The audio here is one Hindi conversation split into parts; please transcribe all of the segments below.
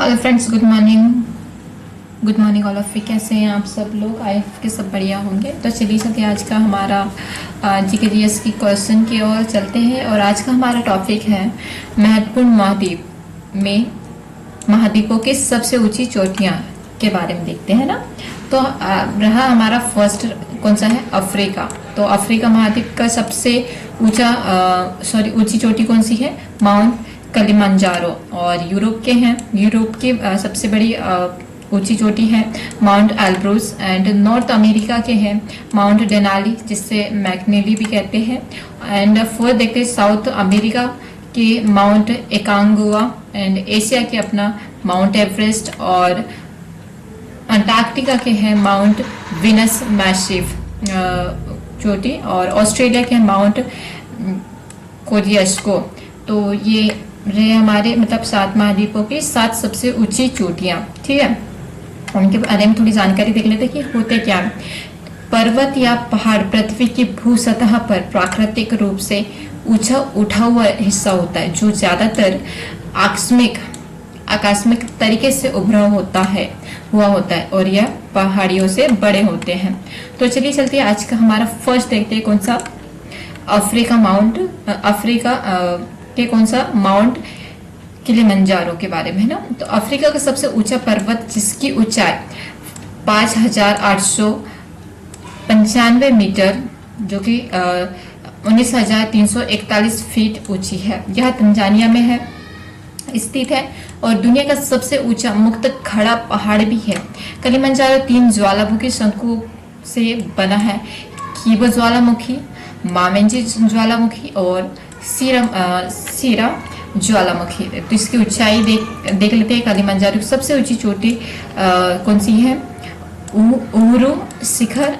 Hello friends, good morning all of you. कैसे हैं आप सब लोग? आई होप के सब बढ़िया होंगे। तो चलिए चलते आज का हमारा जीके की क्वेश्चन की ओर चलते हैं। और आज का हमारा टॉपिक है महत्वपूर्ण महाद्वीप में महाद्वीपों की सबसे ऊंची चोटियां के बारे में देखते हैं ना। तो रहा हमारा फर्स्ट कौन सा है? अफ्रीका। तो अफ्रीका महाद्वीप का सबसे ऊंची चोटी कौन सी है? माउंट कलिमंजारो। और यूरोप के हैं, यूरोप की सबसे बड़ी ऊंची चोटी है mount Elbrus. And north America के हैं माउंट डेनाली, जिससे मैकनेली भी कहते हैं। एंड फोर्थ देखते हैं साउथ अमेरिका के माउंट एकांगुआ। एंड एशिया के अपना माउंट एवरेस्ट। और अंटार्कटिका के हैं माउंट विनस मैसिव चोटी। और ऑस्ट्रेलिया के माउंट कोरियास्को। तो ये रहे हमारे मतलब 7 महाद्वीपों की 7 सबसे ऊंची चोटियां। ठीक है, उनके बारे में थोड़ी जानकारी देख लेते हैं कि होते क्या है। पर्वत या पहाड़ पृथ्वी की भू सतह पर प्राकृतिक रूप से ऊंचा उठा हुआ हिस्सा होता है, जो ज्यादातर आकस्मिक तरीके से उभरा होता है और यह पहाड़ियों से बड़े होते हैं। तो चलिए चलते हैं आज का हमारा फर्स्ट देखते हैं कौन सा? अफ्रीका के कौन सा? माउंट किलिमंजारो के बारे में है ना। तो अफ्रीका का सबसे ऊंचा पर्वत, जिसकी ऊंचाई 5,895 मीटर, जो कि 19,341 फीट ऊंची है, यह तंजानिया में है स्थित है। और दुनिया का सबसे ऊंचा मुक्त खड़ा पहाड़ भी है। किलिमंजारो 3 ज्वालामुखी शंकु से बना है। कीबो ज्वालामुखी, मावेंजी ज्वालामुखी और सीरा ज्वालामुखी। तो इसकी ऊंचाई देख लेते हैं। किलिमंजारो की सबसे ऊंची चोटी कौन सी है? उहुरु शिखर।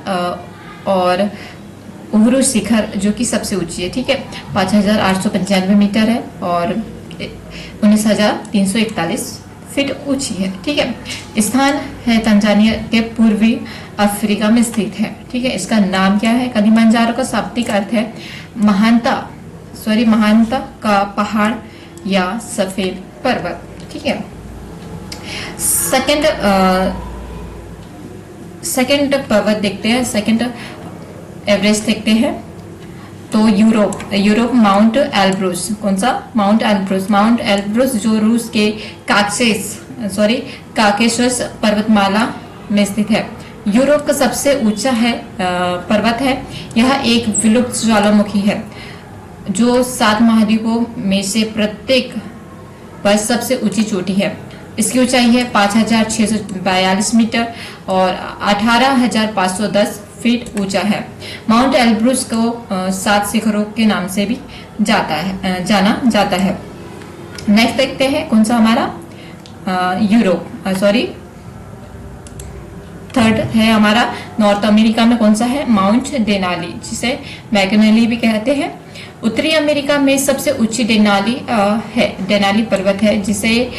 और उहुरु शिखर जो कि सबसे ऊंची है, ठीक है, 5,895 मीटर है और 19,341 फीट ऊंची है। ठीक है, स्थान है तंजानिया के पूर्वी अफ्रीका में स्थित है। ठीक है, इसका नाम क्या है? किलिमंजारो का शाब्दिक अर्थ है महानता का पहाड़ या सफेद पर्वत। ठीक है, सेकंड पर्वत देखते हैं, सेकंड एवरेस्ट देखते हैं। तो यूरोप माउंट एल्ब्रूस। कौन सा? माउंट एल्ब्रूस जो रूस के काकेशस पर्वतमाला में स्थित है। यूरोप का सबसे ऊंचा पर्वत है। यह एक विलुप्त ज्वालामुखी है जो 7 महाद्वीपों में से प्रत्येक पर सबसे ऊंची चोटी है। इसकी ऊंचाई है 5,642 मीटर और 18,510 फीट ऊंचा है। माउंट एल्ब्रूस को 7 शिखरों के नाम से भी जाना जाता है। नेक्स्ट देखते हैं कौन सा हमारा? थर्ड है हमारा नॉर्थ अमेरिका में कौन सा है? माउंट डेनाली, जिसे मैकनेली भी कहते हैं। उत्तरी अमेरिका में सबसे ऊंची डेनाली पर्वत है, जिसे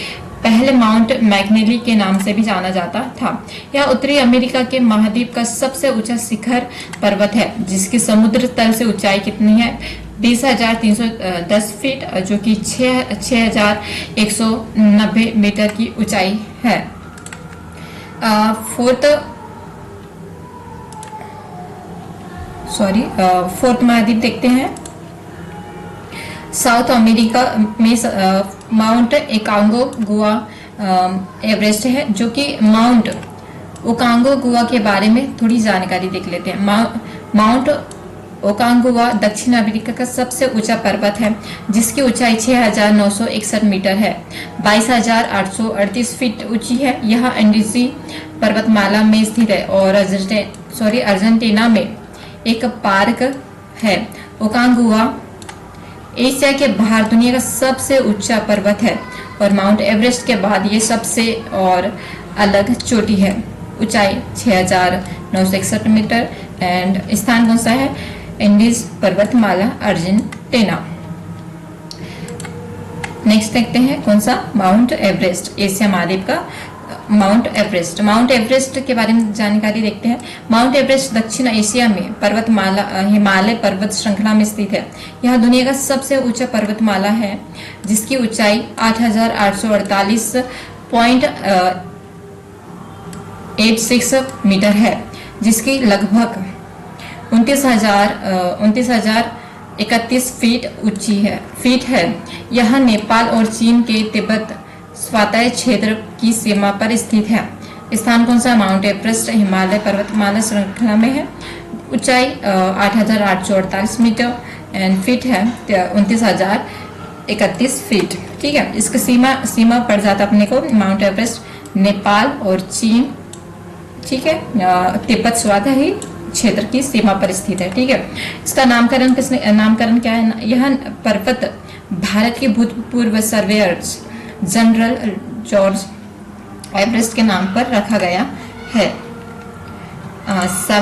पहले माउंट मैकनेली के नाम से भी जाना जाता था। यह उत्तरी अमेरिका के महाद्वीप का सबसे ऊंचा शिखर पर्वत है, जिसकी समुद्र तल से ऊंचाई कितनी है? 20,310 फीट, जो कि 6,190 मीटर की ऊंचाई है। फोर्थ महाद्वीप देखते हैं। साउथ अमेरिका में माउंट एकांगुआ एवरेस्ट है, जो कि माउंट ओकांगुआ के बारे में थोड़ी जानकारी देख लेते हैं। माउंट ओकांगुआ दक्षिण अमेरिका का सबसे ऊंचा पर्वत है, जिसकी ऊंचाई 6,961 मीटर है, 22,838 फीट ऊंची है। यह एंडीज पर्वतमाला में स्थित है और अर्जेंटीना में एक पार्क है। ओकांगुआ एशिया के बाहर दुनिया का सबसे ऊंचा पर्वत है और माउंट एवरेस्ट के बाद ये सबसे और अलग चोटी है। ऊंचाई 6,961 मीटर। एंड स्थान कौन सा है? एंडीज पर्वतमाला, अर्जेंटीना। नेक्स्ट देखते हैं कौन सा? माउंट एवरेस्ट, एशिया महाद्वीप का माउंट एवरेस्ट के बारे में जानकारी देखते हैं। माउंट एवरेस्ट दक्षिण एशिया में पर्वतमाला हिमालय पर्वत श्रृंखला में स्थित है। यह दुनिया का सबसे ऊंचा पर्वतमाला है, जिसकी ऊंचाई 8,848 0.86 मीटर है, जिसकी लगभग 29,031 फीट है। यह नेपाल और चीन के तिब्बत स्वायत्त क्षेत्र की सीमा पर स्थित है। स्थान कौन सा? माउंट एवरेस्ट हिमालय पर्वतमाला श्रृंखला में है। ऊंचाई 8,848 मीटर एंड फीट है 29,031 फीट। ठीक है, इसका सीमा पड़ जाता अपने को माउंट एवरेस्ट नेपाल और चीन, ठीक है, तिब्बत स्वायत्त क्षेत्र की सीमा पर स्थित है। ठीक है, इसका नामकरण क्या है? यह पर्वत भारत के भूतपूर्व सर्वेयर जनरल जॉर्ज एवरेस्ट के नाम पर रखा गया है। 6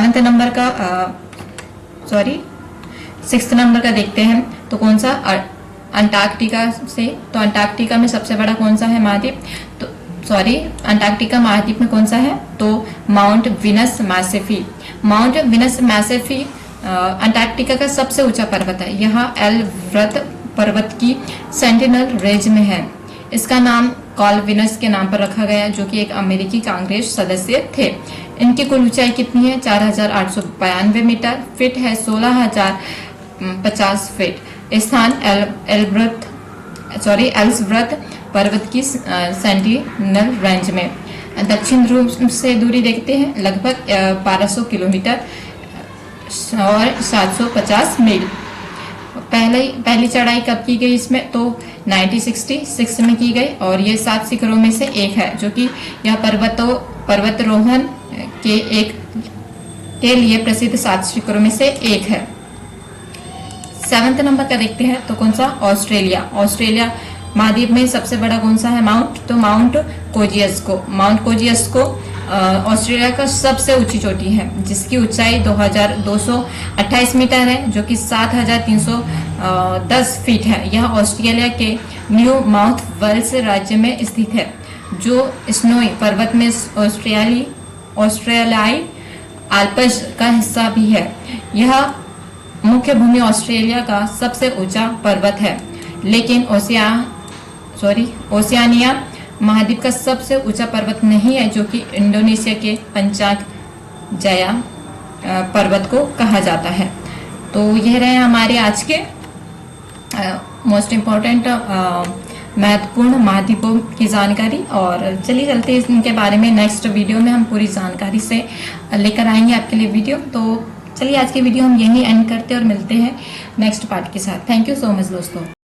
नंबर का देखते हैं तो कौन सा? अंटार्कटिका से। तो अंटार्कटिका में सबसे बड़ा कौन सा है महाद्वीप? तो अंटार्कटिका महाद्वीप में कौन सा है? तो Mount Vinson Massif. Mount Vinson Massif Antarctica का सबसे ऊंचा पर्वत है। यह एलब्रथ पर्वत की सेंटिनल रेंज में है। इसका नाम कार्ल विनस के नाम पर रखा गया, जो कि एक अमेरिकी कांग्रेस सदस्य थे। इनकी कुल ऊंचाई कितनी है? 4,892 मीटर। फीट है 16,050 फीट। स्थान एल्सब्रथ पर्वत की सेंटिनल रेंज में। दक्षिण ध्रुव से दूरी देखते हैं, लगभग 1200 किलोमीटर और 750 मील। पहली चढ़ाई कब की गई इसमें? तो 1966 में की गई, और ये 7 शिखरों में से एक है, जो कि यह पर्वतारोहण के लिए प्रसिद्ध 7 शिखरों में से एक है। 7 नंबर का देखते हैं तो कौन सा? ऑस्ट्रेलिया महाद्वीप में सबसे बड़ा कौन सा है? माउंट कोजियस्को ऑस्ट्रेलिया का सबसे ऊंची चोटी है, जिसकी ऊंचाई 2,228 मीटर है, जो कि 7,310 फीट है। यह ऑस्ट्रेलिया के न्यू साउथ वेल्स राज्य में स्थित है, जो स्नोई पर्वत में ऑस्ट्रेलियाई आल्प्स का हिस्सा भी है। यह मुख्य भूमि ऑस्ट्रेलिया का सबसे ऊंचा पर्वत है, लेकिन ओशियानिया महाद्वीप का सबसे ऊंचा पर्वत नहीं है, जो कि इंडोनेशिया के पंचांग जया पर्वत को कहा जाता है। तो यह रहे हमारे आज के मोस्ट इम्पोर्टेंट महत्वपूर्ण महाद्वीपों की जानकारी। और चलिए चलते हैं इनके बारे में नेक्स्ट वीडियो में हम पूरी जानकारी से लेकर आएंगे आपके लिए वीडियो। तो चलिए आज की वीडियो हम यहीं एंड करते हैं और मिलते हैं नेक्स्ट पार्ट के साथ। थैंक यू सो मच दोस्तों।